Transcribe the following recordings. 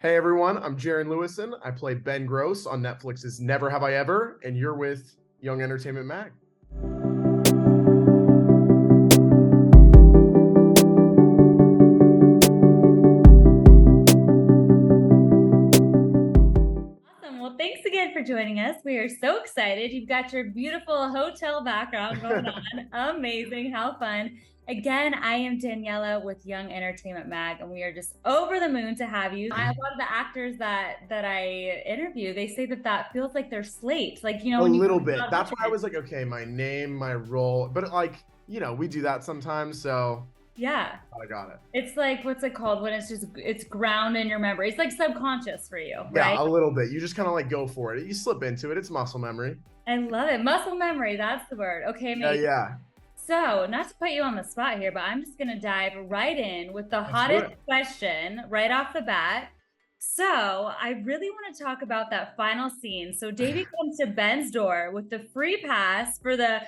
Hey everyone, I'm Jaren Lewison. I play Ben Gross on Netflix's Never Have I Ever, and you're with Young Entertainment Mag. Awesome. Well, thanks again for joining us. We are so excited. You've got your beautiful hotel background going on. Amazing. How fun. Again, I am Daniela with Young Entertainment Mag, and we are just over the moon to have you. A lot of the actors that I interview, they say that feels like their slate. Like, A when you little bit. That's why I audition. was like, okay, my name, my role, but we do that sometimes, so Yeah. I got it. It's like, what's it called when it's ground in your memory? It's like subconscious for you, Yeah, right? a little bit. You just kind of like go for it. You slip into it. It's muscle memory. I love it. Muscle memory, that's the word. Okay, Yeah, amazing. yeah. So, not to put you on the spot here, but I'm just going to dive right in with the Let's do hottest it. question right off the bat. So, I really want to talk about that final scene. So, Davy comes to Ben's door with the free pass for the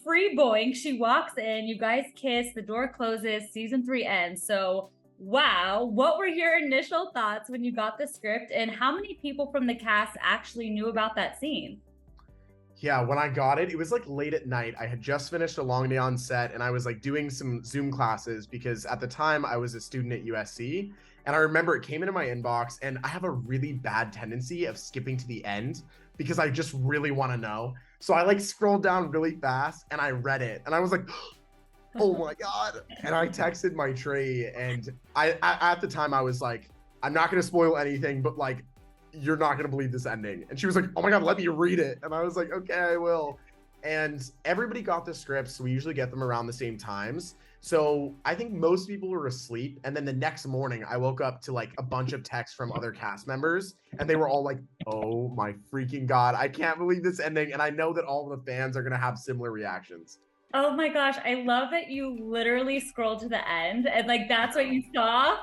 free boing. She walks in, you guys kiss, the door closes, season 3 ends. So, wow, what were your initial thoughts when you got the script, and how many people from the cast actually knew about that scene? Yeah, when I got it, it was like late at night. I had just finished a long day on set and I was like doing some Zoom classes because at the time I was a student at USC. And I remember it came into my inbox, and I have a really bad tendency of skipping to the end because I just really want to know. So I like scrolled down really fast and I read it and I was like, oh my God. And I texted my tree, and at the time I was like, I'm not going to spoil anything, but like, you're not going to believe this ending. And she was like, oh my God, let me read it. And I was like, okay, I will. And everybody got the scripts. So we usually get them around the same times. So I think most people were asleep. And then the next morning, I woke up to like a bunch of texts from other cast members. And they were all like, oh my freaking God, I can't believe this ending. And I know that all of the fans are going to have similar reactions. Oh my gosh, I love that you literally scrolled to the end and like I that's what know. you saw.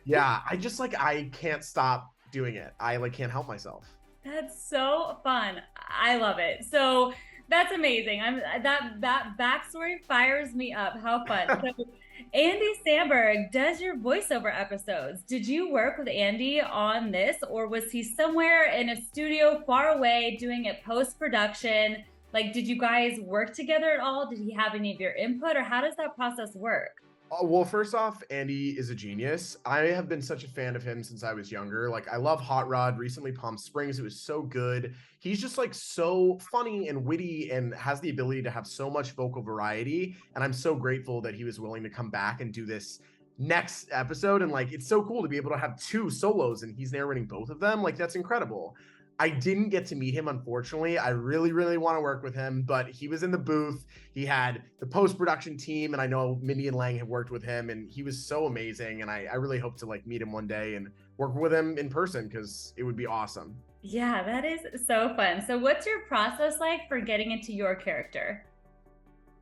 Yeah, I can't stop doing it. I like can't help myself. That's so fun. I love it. So that's amazing. That backstory fires me up. How fun. So Andy Samberg does your voiceover episodes. Did you work with Andy on this, or was he somewhere in a studio far away doing it post-production? Like, did you guys work together at all? Did he have any of your input, or how does that process work? Well, first off, Andy is a genius. I have been such a fan of him since I was younger. Like, I love Hot Rod, recently Palm Springs. It was so good. He's just like so funny and witty and has the ability to have so much vocal variety. And I'm so grateful that he was willing to come back and do this next episode. And like, it's so cool to be able to have two solos and he's narrating both of them. Like, that's incredible. I didn't get to meet him, unfortunately. I really, really want to work with him, but he was in the booth. He had the post-production team, and I know Mindy and Lang have worked with him, and he was so amazing. And I really hope to like meet him one day and work with him in person because it would be awesome. Yeah, that is so fun. So, what's your process like for getting into your character?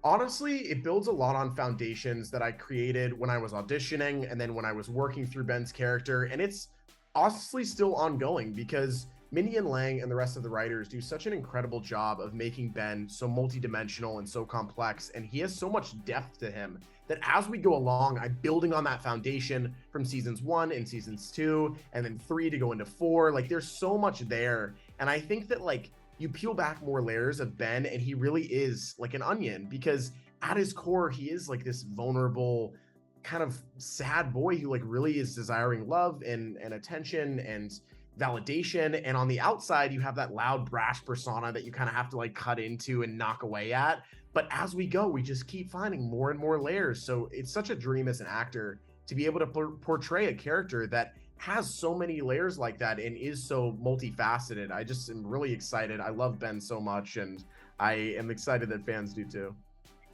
Honestly, it builds a lot on foundations that I created when I was auditioning and then when I was working through Ben's character. And it's honestly still ongoing because Minnie and Lang and the rest of the writers do such an incredible job of making Ben so multidimensional and so complex. And he has so much depth to him that as we go along, I'm building on that foundation from seasons 1 and seasons 2 and then 3 to go into 4. Like there's so much there. And I think that like you peel back more layers of Ben, and he really is like an onion because at his core, he is like this vulnerable, kind of sad boy who like really is desiring love and attention and validation. And on the outside, you have that loud, brash persona that you kind of have to like cut into and knock away at. But as we go, we just keep finding more and more layers. So it's such a dream as an actor to be able to portray a character that has so many layers like that and is so multifaceted. I just am really excited. I love Ben so much, and I am excited that fans do too.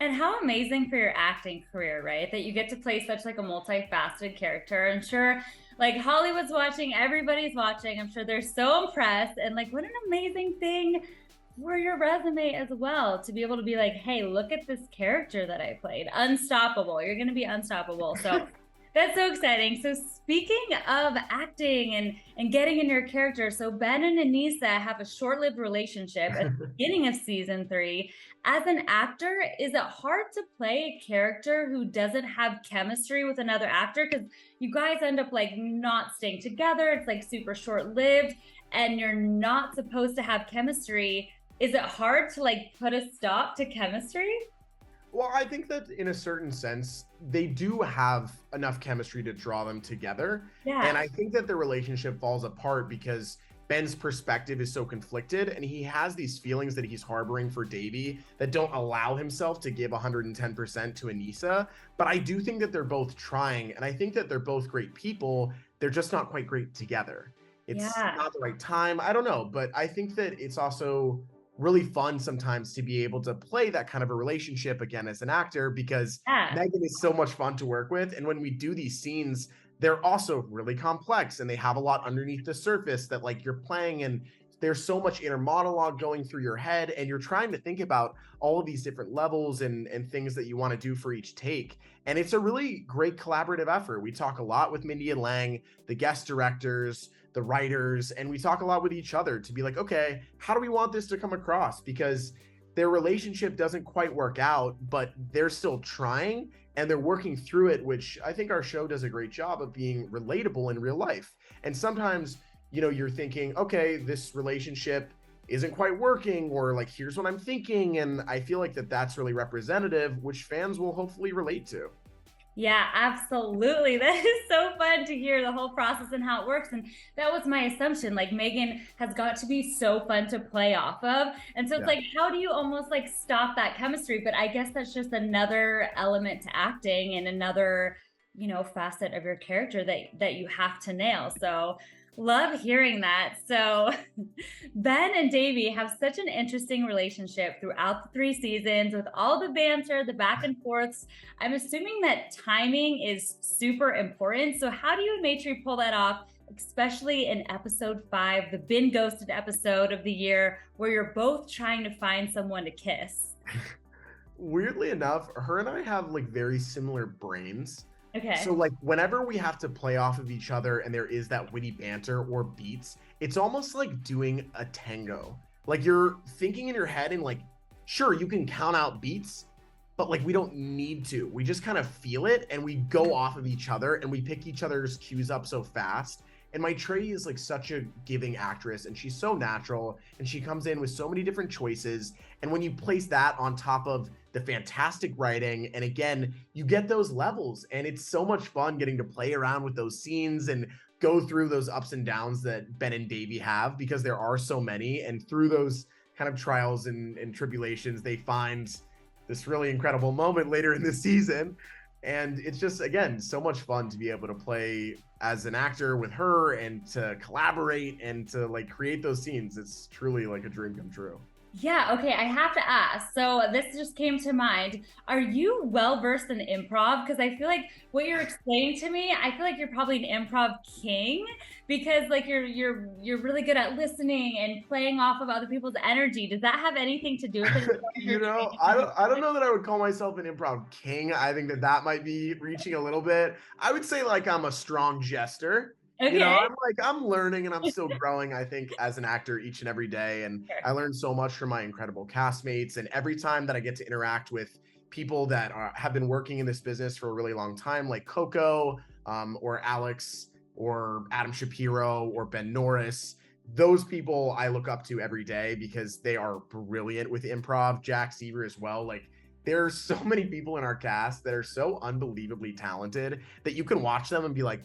And how amazing for your acting career, right? That you get to play such like a multifaceted character. I'm sure like Hollywood's watching, everybody's watching. I'm sure they're so impressed. And like, what an amazing thing for your resume as well to be able to be like, hey, look at this character that I played. Unstoppable. You're going to be unstoppable. So That's so exciting. So speaking of acting and getting in your character, so Ben and Aneesa have a short-lived relationship at the beginning of season 3. As an actor, is it hard to play a character who doesn't have chemistry with another actor? Because you guys end up like not staying together. It's like super short-lived, and you're not supposed to have chemistry. Is it hard to like put a stop to chemistry? Well, I think that in a certain sense, they do have enough chemistry to draw them together. And Yeah. I think that the relationship falls apart because Ben's perspective is so conflicted and he has these feelings that he's harboring for Davy that don't allow himself to give 110% to Aneesa. But I do think that they're both trying, and I think that they're both great people. They're just not quite great together. It's Yeah. not the right time. I don't know, but I think that it's also really fun sometimes to be able to play that kind of a relationship again as an actor, because Yeah. Megan is so much fun to work with. And when we do these scenes, they're also really complex and they have a lot underneath the surface that like you're playing, and there's so much inner monologue going through your head and you're trying to think about all of these different levels and things that you want to do for each take. And it's a really great collaborative effort. We talk a lot with Mindy and Lang, the guest directors, the writers, and we talk a lot with each other to be like, okay, how do we want this to come across? Because their relationship doesn't quite work out, but they're still trying and they're working through it, which I think our show does a great job of being relatable in real life. And sometimes, you know, you're thinking, okay, this relationship isn't quite working, or like, here's what I'm thinking. And I feel like that's really representative, which fans will hopefully relate to. Yeah, absolutely. That is so fun to hear the whole process and how it works. And that was my assumption. Like Megan has got to be so fun to play off of. And so it's Yeah. like, how do you almost like stop that chemistry? But I guess that's just another element to acting and another, facet of your character that you have to nail. So love hearing that. So Ben and Davy have such an interesting relationship throughout the 3 seasons with all the banter, the back and forths. I'm assuming that timing is super important. So how do you make sure you pull that off, especially in episode 5, the been ghosted episode of the year, where you're both trying to find someone to kiss? Weirdly enough, her and I have like very similar brains. So Okay. like whenever we have to play off of each other and there is that witty banter or beats, it's almost like doing a tango. Like you're thinking in your head and like, sure, you can count out beats, but like we don't need to. We just kind of feel it and we go off of each other and we pick each other's cues up so fast. And my Trey is like such a giving actress and she's so natural and she comes in with so many different choices. And when you place that on top of the fantastic writing, and again, you get those levels and it's so much fun getting to play around with those scenes and go through those ups and downs that Ben and Davey have, because there are so many. And through those kind of trials and tribulations, they find this really incredible moment later in the season. And it's just, again, so much fun to be able to play as an actor with her and to collaborate and to like create those scenes. It's truly like a dream come true. Yeah, okay, I have to ask. So this just came to mind. Are you well versed in improv? Because I feel like what you're explaining to me, I feel like you're probably an improv king, because like you're really good at listening and playing off of other people's energy. Does that have anything to do with it? You know, I don't know that I would call myself an improv king. I think that might be reaching a little bit. I would say like I'm a strong jester. You know, Okay. I'm learning and I'm still growing, I think, as an actor each and every day. And I learn so much from my incredible castmates. And every time that I get to interact with people that have been working in this business for a really long time, like Coco, or Alex, or Adam Shapiro, or Ben Norris, those people I look up to every day because they are brilliant with improv. Jack Seaver as well. Like, there are so many people in our cast that are so unbelievably talented that you can watch them and be like,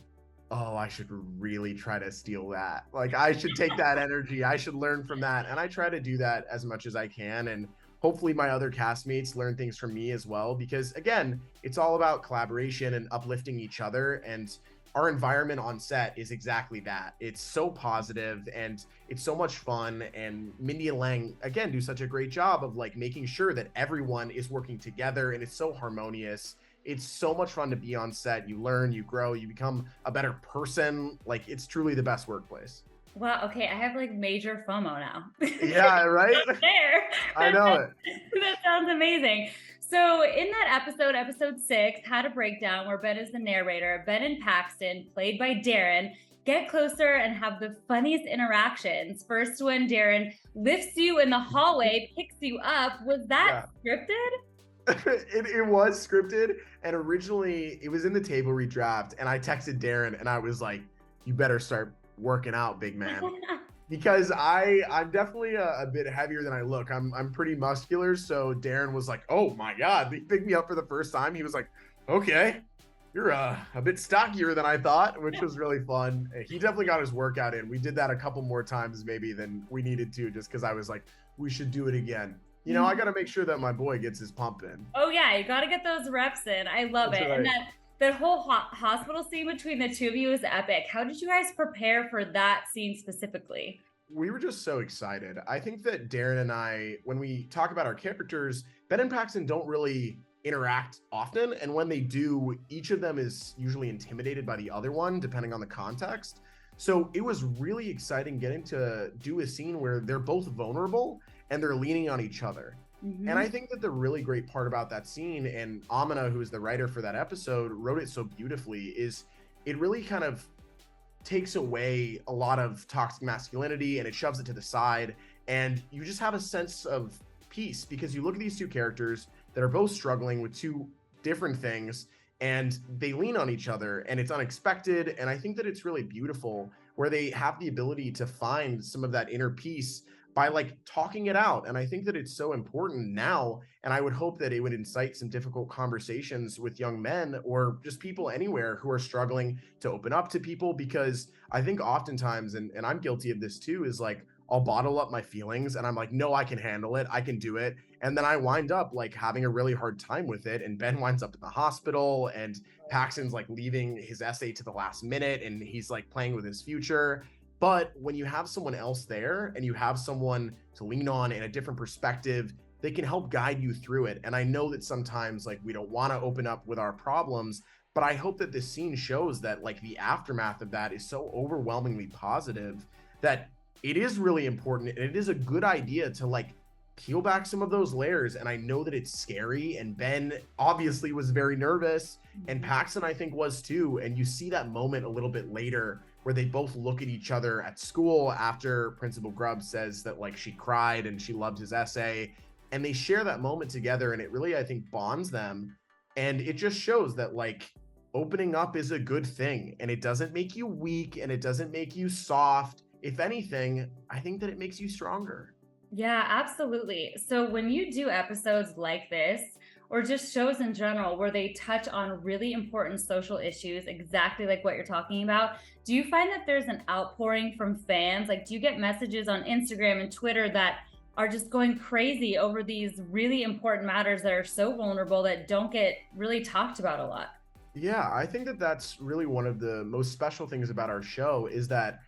oh, I should really try to steal that. Like, I should take that energy. I should learn from that. And I try to do that as much as I can. And hopefully my other castmates learn things from me as well, because again, it's all about collaboration and uplifting each other. And our environment on set is exactly that. It's so positive and it's so much fun. And Mindy and Lang, again, do such a great job of like making sure that everyone is working together and it's so harmonious. It's so much fun to be on set. You learn, you grow, you become a better person. Like, it's truly the best workplace. Wow, okay, I have like major FOMO now. Yeah, right? There. I know it. That sounds amazing. So in that episode, episode 6, had a breakdown where Ben is the narrator. Ben and Paxton, played by Jaren, get closer and have the funniest interactions. First, when Jaren lifts you in the hallway, picks you up. Was that scripted? It was scripted, and originally it was in the table redraft, and I texted Darren and I was like, you better start working out, big man. Because I'm definitely a bit heavier than I look. I'm pretty muscular. So Darren was like, oh my God, he picked me up for the first time. He was like, okay, you're a bit stockier than I thought, which was really fun. He definitely got his workout in. We did that a couple more times maybe than we needed to, just because I was like, we should do it again. You know, I got to make sure that my boy gets his pump in. Oh yeah, you got to get those reps in. I love That's it. right. And that whole hospital scene between the two of you is epic. How did you guys prepare for that scene specifically? We were just so excited. I think that Darren and I, when we talk about our characters, Ben and Paxton don't really interact often. And when they do, each of them is usually intimidated by the other one, depending on the context. So it was really exciting getting to do a scene where they're both vulnerable and they're leaning on each other. Mm-hmm. And I think that the really great part about that scene, and Amina, who is the writer for that episode, wrote it so beautifully, is it really kind of takes away a lot of toxic masculinity and it shoves it to the side. And you just have a sense of peace because you look at these two characters that are both struggling with two different things and they lean on each other and it's unexpected. And I think that it's really beautiful where they have the ability to find some of that inner peace by like talking it out. And I think that it's so important now. And I would hope that it would incite some difficult conversations with young men or just people anywhere who are struggling to open up to people, because I think oftentimes, and I'm guilty of this too, is like, I'll bottle up my feelings and I'm like, no, I can handle it. I can do it. And then I wind up like having a really hard time with it. And Ben winds up in the hospital and Paxton's like leaving his essay to the last minute and he's like playing with his future. But when you have someone else there and you have someone to lean on in a different perspective, they can help guide you through it. And I know that sometimes like we don't want to open up with our problems, but I hope that this scene shows that like the aftermath of that is so overwhelmingly positive that it is really important and it is a good idea to like peel back some of those layers. And I know that it's scary, and Ben obviously was very nervous and Paxton I think was too. And you see that moment a little bit later where they both look at each other at school after Principal Grubb says that like she cried and she loved his essay, and they share that moment together, and it really, I think, bonds them. And it just shows that like opening up is a good thing, and it doesn't make you weak and it doesn't make you soft. If anything, I think that it makes you stronger. Yeah, absolutely. So when you do episodes like this, or just shows in general where they touch on really important social issues, exactly like what you're talking about, do you find that there's an outpouring from fans? Like, do you get messages on Instagram and Twitter that are just going crazy over these really important matters that are so vulnerable that don't get really talked about a lot? Yeah, I think that that's really one of the most special things about our show is that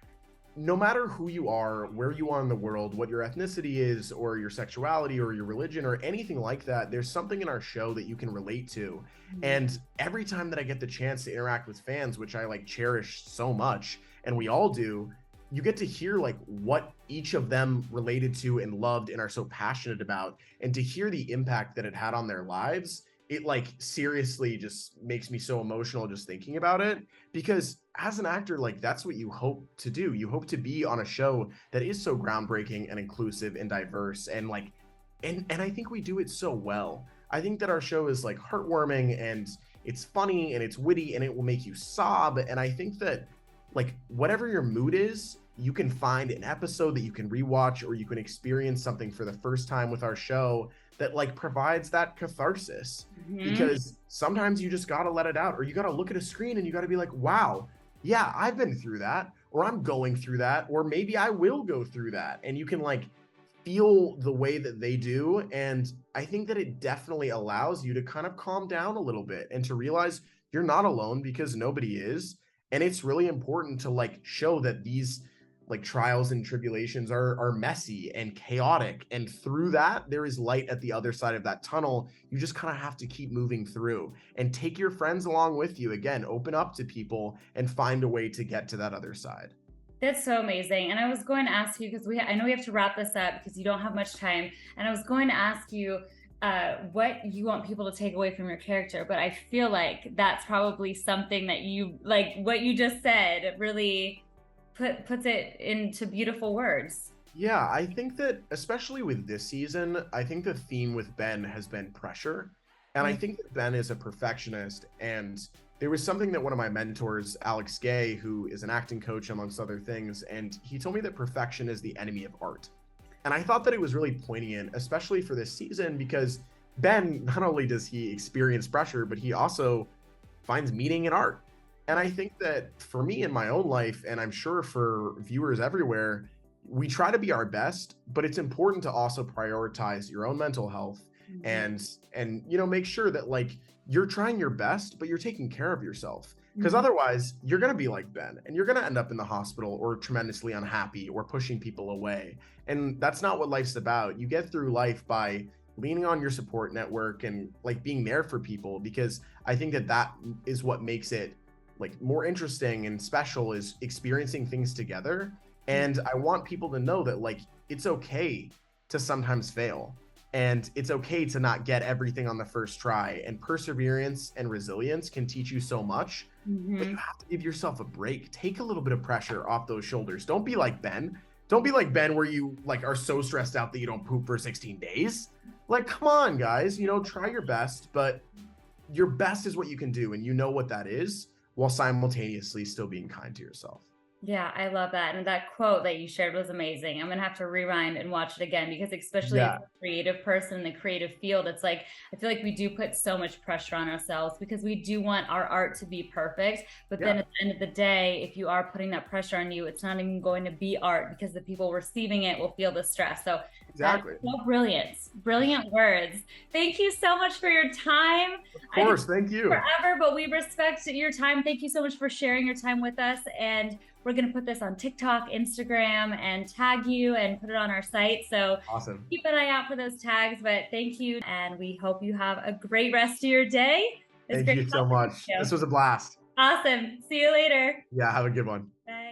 no matter who you are, where you are in the world, what your ethnicity is, or your sexuality, or your religion, or anything like that, there's something in our show that you can relate to. And every time that I get the chance to interact with fans, which I like cherish so much, and we all do, you get to hear like what each of them related to and loved and are so passionate about, and to hear the impact that it had on their lives. It like seriously just makes me so emotional just thinking about it, because as an actor, like that's what you hope to do. You hope to be on a show that is so groundbreaking and inclusive and diverse, and like and I think we do it so well. I think that our show is like heartwarming and it's funny and it's witty and it will make you sob. And I think that like whatever your mood is, you can find an episode that you can rewatch, or you can experience something for the first time with our show that like provides that catharsis. Because sometimes you just got to let it out, or you got to look at a screen and you got to be like, wow, yeah, I've been through that, or I'm going through that, or maybe I will go through that. And you can like feel the way that they do. And I think that it definitely allows you to kind of calm down a little bit and to realize you're not alone, because nobody is. And it's really important to like show that these like trials and tribulations are messy and chaotic, and through that there is light at the other side of that tunnel. You just kind of have to keep moving through and take your friends along with you. Again, open up to people and find a way to get to that other side. That's so amazing. And I was going to ask you, because I know we have to wrap this up because you don't have much time. And I was going to ask you, what you want people to take away from your character, but I feel like that's probably something that you like what you just said really puts it into beautiful words. Yeah, I think that especially with this season, I think the theme with Ben has been pressure. And I Mm. think that Ben is a perfectionist. And there was something that one of my mentors, Alex Gay, who is an acting coach amongst other things, and he told me that perfection is the enemy of art. And I thought that it was really poignant, especially for this season, because Ben, not only does he experience pressure, but he also finds meaning in art. And I think that for me in my own life, and I'm sure for viewers everywhere, we try to be our best, but it's important to also prioritize your own mental health Mhm. and make sure that like you're trying your best, but you're taking care of yourself. Because Mhm. otherwise, you're going to be like Ben and you're going to end up in the hospital or tremendously unhappy or pushing people away. And that's not what life's about. You get through life by leaning on your support network and like being there for people, because I think that that is what makes it like more interesting and special, is experiencing things together. And I want people to know that like it's okay to sometimes fail, and it's okay to not get everything on the first try, and perseverance and resilience can teach you so much. But you Mhm. have to give yourself a break. Take a little bit of pressure off those shoulders. Don't be like Ben. Don't be like Ben where you like are so stressed out that you don't poop for 16 days. Like, come on, guys, try your best, but your best is what you can do, and you know what that is, while simultaneously still being kind to yourself. Yeah, I love that. And that quote that you shared was amazing. I'm gonna have to rewind and watch it again because especially as Yeah, a creative person in the creative field, it's like I feel like we do put so much pressure on ourselves because we do want our art to be perfect. But then yeah, at the end of the day, if you are putting that pressure on you, it's not even going to be art because the people receiving it will feel the stress. So that is exactly. so brilliant. Brilliant words. Thank you so much for your time. Of I could course, thank you. forever, but we respect your time. Thank you so much for sharing your time with us. And we're going to put this on TikTok, Instagram, and tag you and put it on our site. So Awesome. keep an eye out for those tags. But thank you. And we hope you have a great rest of your day. It's Thank great you so talking with much. you. This was a blast. Awesome. See you later. Yeah, have a good one. Bye.